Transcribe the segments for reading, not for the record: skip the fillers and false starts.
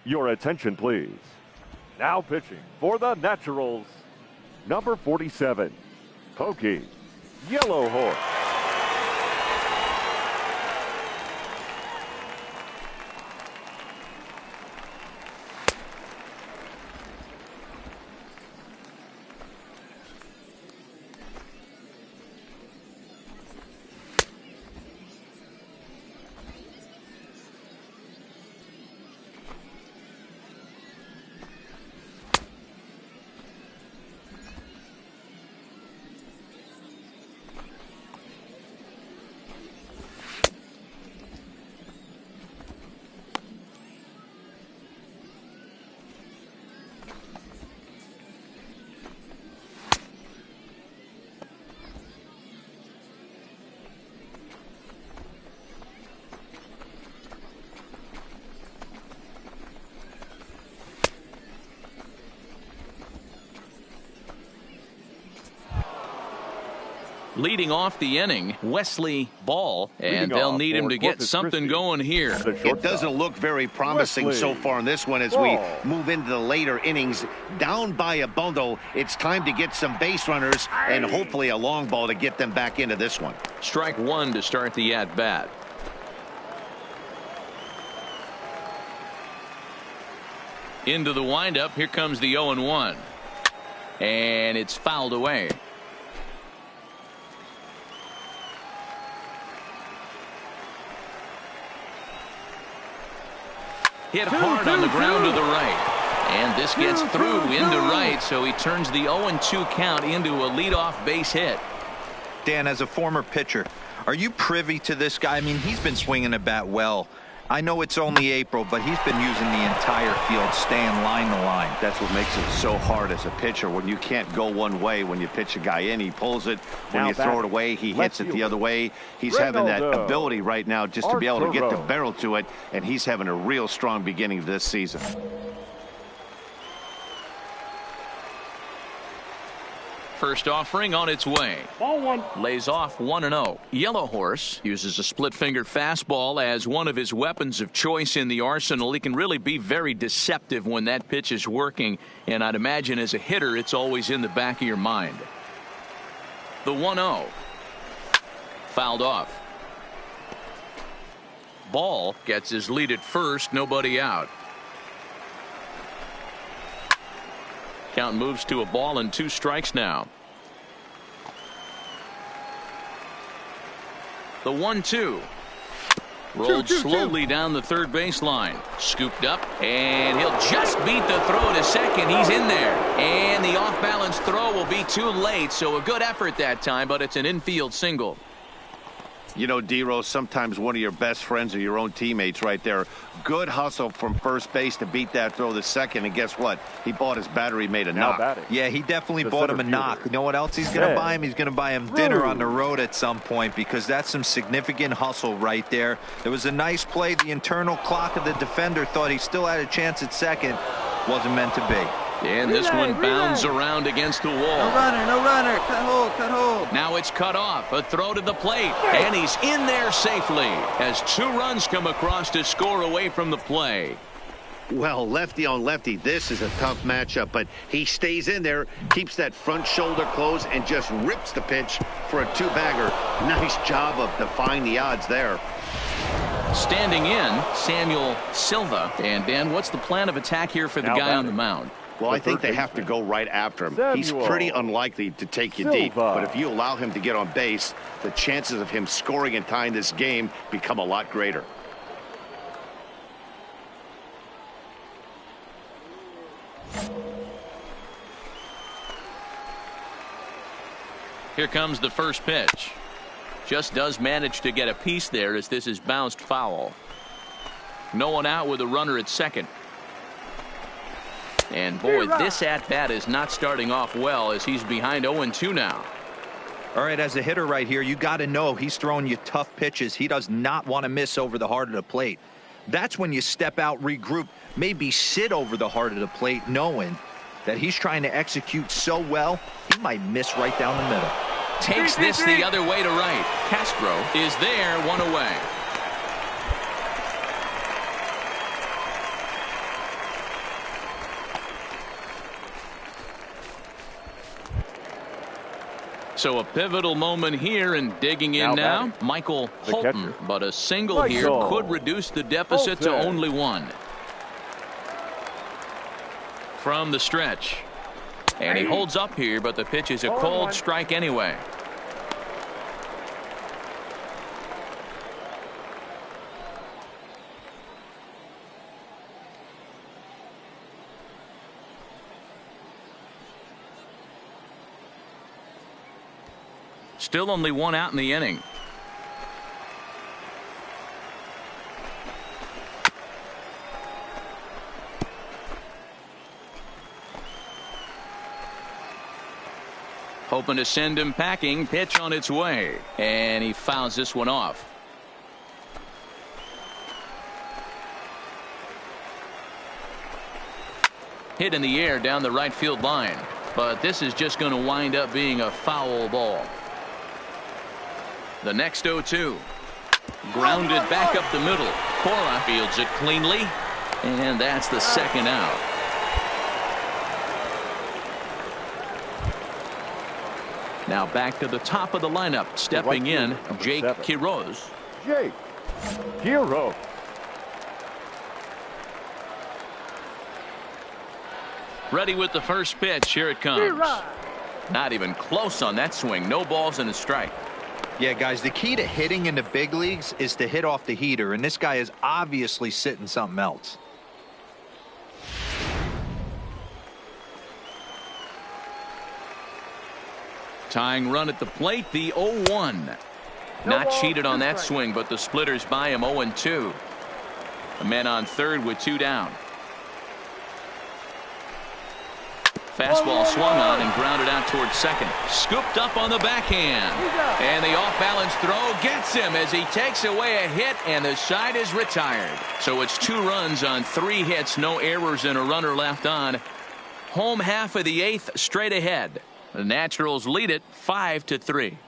Your attention, please. Now pitching for the Naturals, number 47, Pokey Yellow Horse. Leading off the inning, Wesley Ball, and they'll need him to get something going here. It doesn't look very promising so far in this one as we move into the later innings. Down by a bundle, it's time to get some base runners and hopefully a long ball to get them back into this one. Strike one to start the at-bat. Into the windup, here comes the 0-1. And it's fouled away. Hit hard on the ground to the right. And this gets through into right, so he turns the 0-2 count into a leadoff base hit. Dan, as a former pitcher, are you privy to this guy? I mean, he's been swinging the bat well. I know it's only April, but he's been using the entire field, staying line to line. That's what makes it so hard as a pitcher when you can't go one way. When you pitch a guy in, he pulls it. When you throw it away, he hits it the other way. He's having that ability right now just to be able to get the barrel to it, and he's having a real strong beginning of this season. First offering on its way. Ball one. Lays off 1-0. Yellow Horse uses a split-finger fastball as one of his weapons of choice in the arsenal. He can really be very deceptive when that pitch is working, and I'd imagine as a hitter it's always in the back of your mind. The 1-0. Fouled off. Ball gets his lead at first, nobody out. Count moves to a ball and 2 strikes now. The 1-2. Rolled slowly down the third baseline. Scooped up, and he'll just beat the throw to second. He's in there. And the off-balance throw will be too late, so a good effort that time, but it's an infield single. You know, D-Rose, sometimes one of your best friends are your own teammates right there. Good hustle from first base to beat that throw to second, and guess what? He bought his battery, made a knock. Yeah, he definitely bought him a knock. You know what else he's going to buy him? He's going to buy him dinner on the road at some point, because that's some significant hustle right there. There was a nice play. The internal clock of the defender thought he still had a chance at second. Wasn't meant to be. And this one bounds around against the wall. No runner, no runner. Cut hold, cut hold. Now it's cut off. A throw to the plate. And he's in there safely as 2 runs come across to score away from the play. Well, lefty on lefty, this is a tough matchup, but he stays in there, keeps that front shoulder closed, and just rips the pitch for a 2-bagger. Nice job of defying the odds there. Standing in, Samuel Silva. And, Dan, what's the plan of attack here for the guy on the mound? Well, I think they have to go right after him. He's pretty unlikely to take you deep, but if you allow him to get on base, the chances of him scoring and tying this game become a lot greater. Here comes the first pitch. Just does manage to get a piece there as this is bounced foul. No one out with a runner at second. And boy, this at-bat is not starting off well as he's behind 0-2 now. All right, as a hitter right here, you got to know he's throwing you tough pitches. He does not want to miss over the heart of the plate. That's when you step out, regroup, maybe sit over the heart of the plate, knowing that he's trying to execute so well, he might miss right down the middle. Takes this the other way to right. Castro is there, one away. So a pivotal moment here, and digging in now Michael Holton. But a single here could reduce the deficit to only one. From the stretch. And he holds up here, but the pitch is a cold strike anyway. Still only one out in the inning. Hoping to send him packing. Pitch on its way. And he fouls this one off. Hit in the air down the right field line. But this is just going to wind up being a foul ball. The next 0-2. Grounded back up the middle. Cora fields it cleanly. And that's the second out. Now back to the top of the lineup. Stepping in, Jake Quiroz. Jake Quiroz. Ready with the first pitch. Here it comes. Not even close on that swing. No balls and a strike. Yeah, guys, the key to hitting in the big leagues is to hit off the heater, and this guy is obviously sitting something else. Tying run at the plate, the 0-1. Not cheated on that swing, but the splitters by him 0-2. A man on third with two down. Fastball swung on and grounded out towards second. Scooped up on the backhand. And the off-balance throw gets him as he takes away a hit, and the side is retired. So it's 2 runs on 3 hits, no errors, and a runner left on. Home half of the 8th straight ahead. The Naturals lead it 5-3.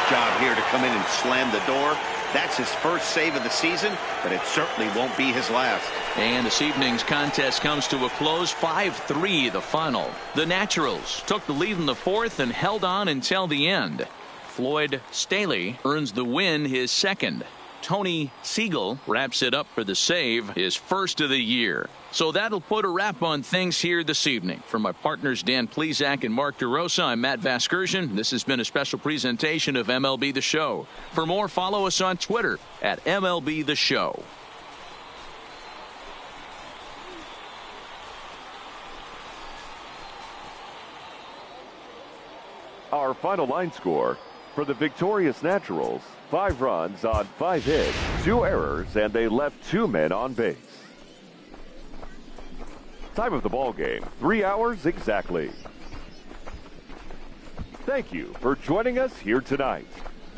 Job here to come in and slam the door. That's his first save of the season, but it certainly won't be his last. And this evening's contest comes to a close. 5-3 the final. The Naturals took the lead in the 4th and held on until the end. Floyd Staley earns the win, his second. Tony Siegel wraps it up for the save, his first of the year. So that'll put a wrap on things here this evening. For my partners Dan Plesac and Mark DeRosa, I'm Matt Vasgersian. This has been a special presentation of MLB The Show. For more, follow us on Twitter at MLB The Show. Our final line score for the victorious Naturals: 5 runs on 5 hits, 2 errors, and they left 2 men on base. Time of the ball game, 3 hours exactly. Thank you for joining us here tonight.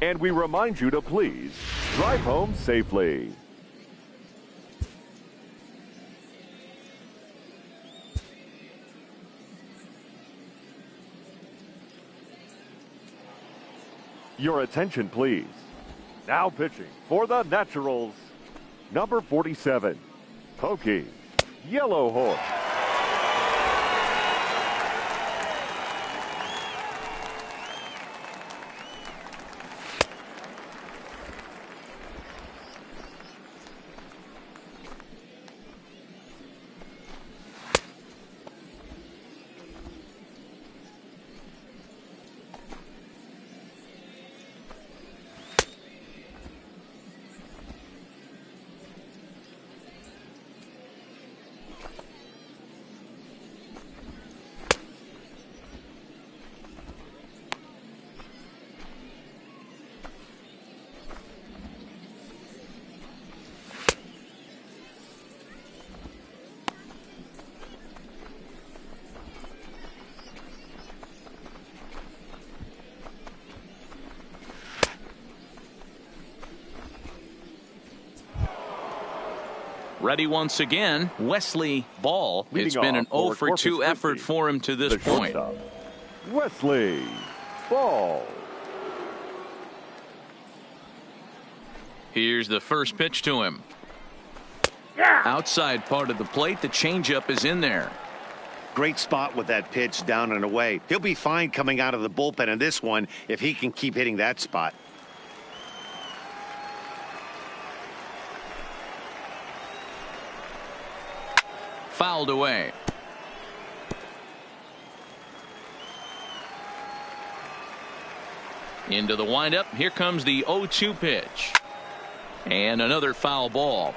And we remind you to please drive home safely. Your attention, please. Now pitching for the Naturals, number 47, Pokey Yellow Horse. Ready once again, Wesley Ball. It's been an 0 for 2 effort for him to this point. Wesley Ball. Here's the first pitch to him. Outside part of the plate, the changeup is in there. Great spot with that pitch down and away. He'll be fine coming out of the bullpen in this one if he can keep hitting that spot. Fouled away. Into the windup. Here comes the 0-2 pitch. And another foul ball.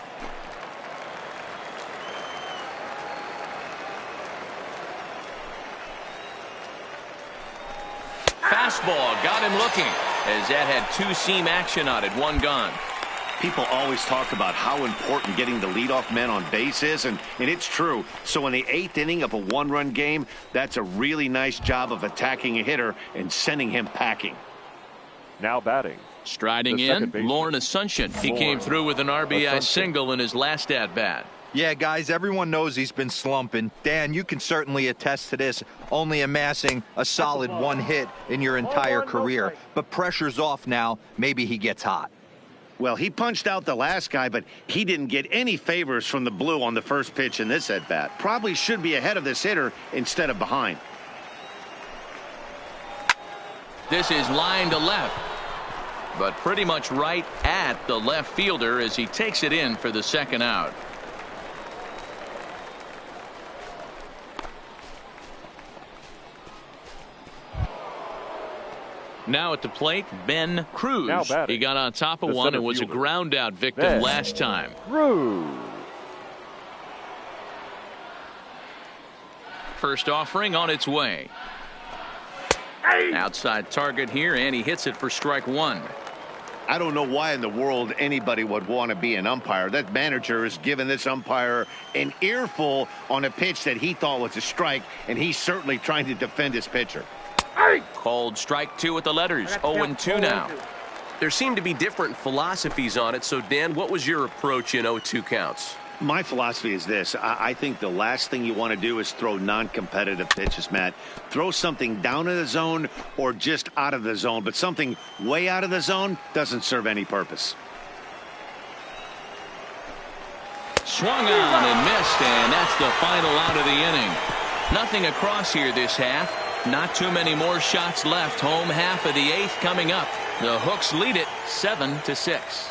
Fastball got him looking as that had two-seam action on it. One gone. People always talk about how important getting the leadoff man on base is, and it's true. So in the 8th inning of a one-run game, that's a really nice job of attacking a hitter and sending him packing. Now batting. Striding in, Lauren Assumption. He came through with an RBI single in his last at-bat. Yeah, guys, everyone knows he's been slumping. Dan, you can certainly attest to this, only amassing a solid 1 hit in your entire career. But pressure's off now. Maybe he gets hot. Well, he punched out the last guy, but he didn't get any favors from the blue on the first pitch in this at-bat. Probably should be ahead of this hitter instead of behind. This is line to left, but pretty much right at the left fielder as he takes it in for the second out. Now at the plate, Ben Cruz. He got on top of one and was a ground out victim last time. Cruz. First offering on its way. Outside target here, and he hits it for strike one. I don't know why in the world anybody would want to be an umpire. That manager has given this umpire an earful on a pitch that he thought was a strike, and he's certainly trying to defend his pitcher. Called strike two with the letters. 0-2 now. There seem to be different philosophies on it. So, Dan, what was your approach in 0-2 counts? My philosophy is this. I think the last thing you want to do is throw non-competitive pitches, Matt. Throw something down in the zone or just out of the zone, but something way out of the zone doesn't serve any purpose. Swung on and missed, and that's the final out of the inning. Nothing across here this half. Not too many more shots left. Home half of the 8th coming up. The Hooks lead it 7-6.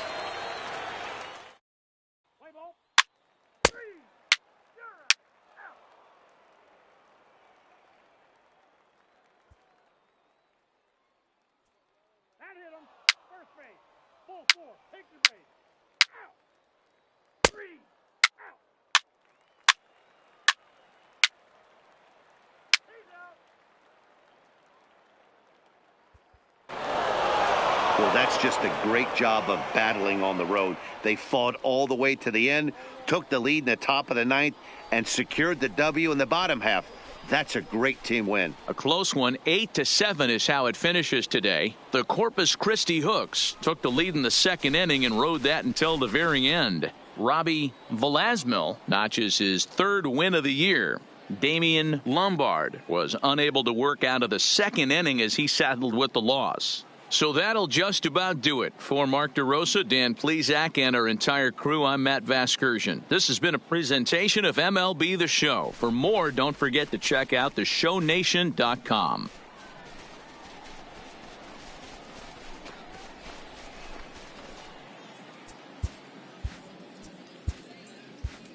Well, that's just a great job of battling on the road. They fought all the way to the end, took the lead in the top of the 9th, and secured the W in the bottom half. That's a great team win. A close one. 8-7 is how it finishes today. The Corpus Christi Hooks took the lead in the second inning and rode that until the very end. Robbie Velasmil notches his 3rd win of the year. Damian Lombard was unable to work out of the second inning as he saddled with the loss. So that'll just about do it. For Mark DeRosa, Dan Plesac, and our entire crew, I'm Matt Vasgersian. This has been a presentation of MLB The Show. For more, don't forget to check out theshownation.com.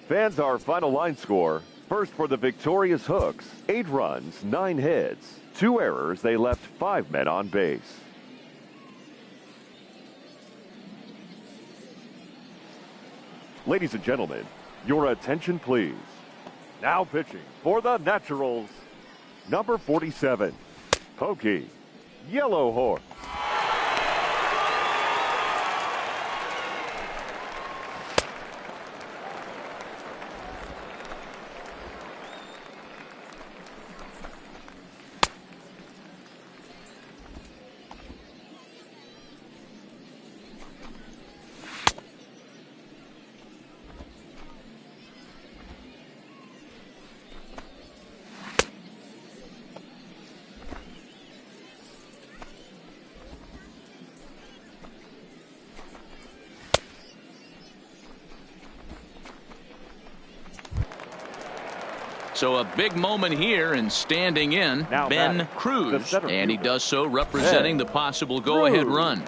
Fans, our final line score. First for the victorious Hooks, 8 runs, 9 hits, 2 errors. They left 5 men on base. Ladies and gentlemen, your attention please. Now pitching for the Naturals, number 47, Pokey Yellow Horse. So a big moment here, and standing in Now Ben Cruz, and he does so representing the possible go-ahead run.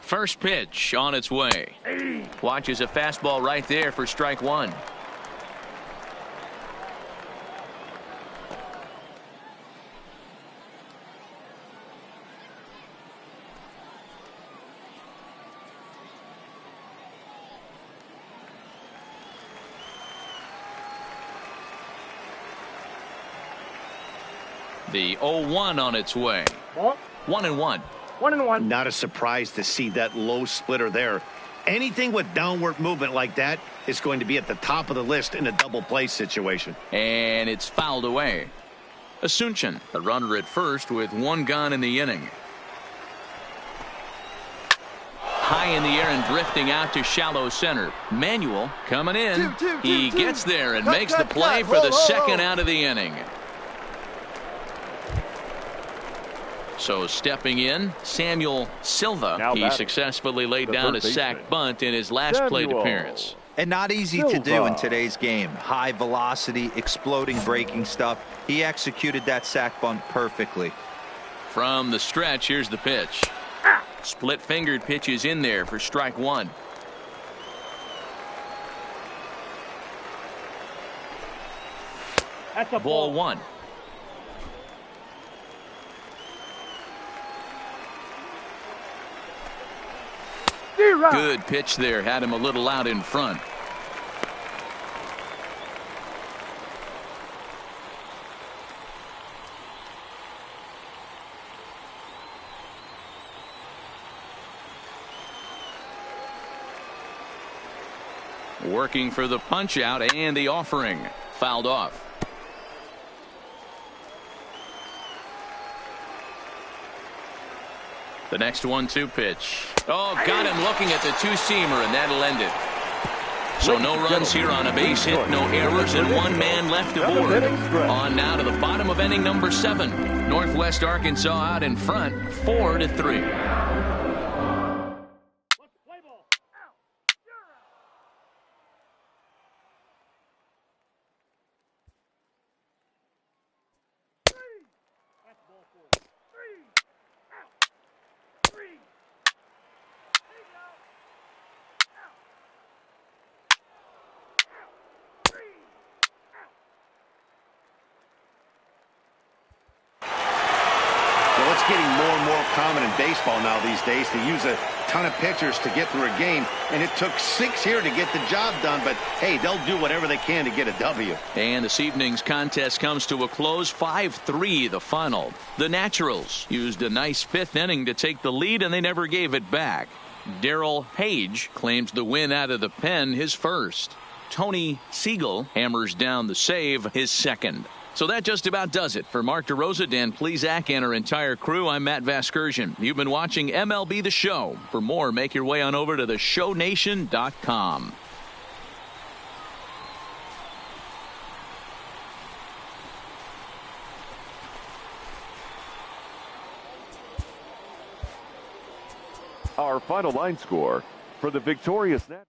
First pitch on its way. Watches a fastball right there for strike one. The 0-1 on its way. 1-1. 1-1. Not a surprise to see that low splitter there. Anything with downward movement like that is going to be at the top of the list in a double play situation. And it's fouled away. Asuncion, a runner at first with one gone in the inning. High in the air and drifting out to shallow center. Manuel coming in. He gets there and makes the play for the second out of the inning. So stepping in, Samuel Silva. He successfully laid down a sac bunt in his last plate appearance. And not easy to do in today's game. High velocity, exploding breaking stuff. He executed that sac bunt perfectly. From the stretch, here's the pitch. Split-fingered pitch is in there for strike one. That's a Ball one. Good pitch there. Had him a little out in front. Working for the punch out and the offering. Fouled off. The next 1-2 pitch. Oh, got him looking at the two-seamer, and that'll end it. So no runs here on a base hit, no errors, and one man left aboard. On now to the bottom of inning number 7. Northwest Arkansas out in front, 4-3. It's getting more and more common in baseball now these days to use a ton of pitchers to get through a game, and it took 6 here to get the job done, but hey, they'll do whatever they can to get a W. And this evening's contest comes to a close, 5-3 the final. The Naturals used a nice 5th inning to take the lead, and they never gave it back. Darrell Hage claims the win out of the pen, his first. Tony Siegel hammers down the save, his second. So that just about does it. For Mark DeRosa, Dan Plesac, and our entire crew, I'm Matt Vasgersian. You've been watching MLB The Show. For more, make your way on over to theshownation.com. Our final line score for the victorious Nats.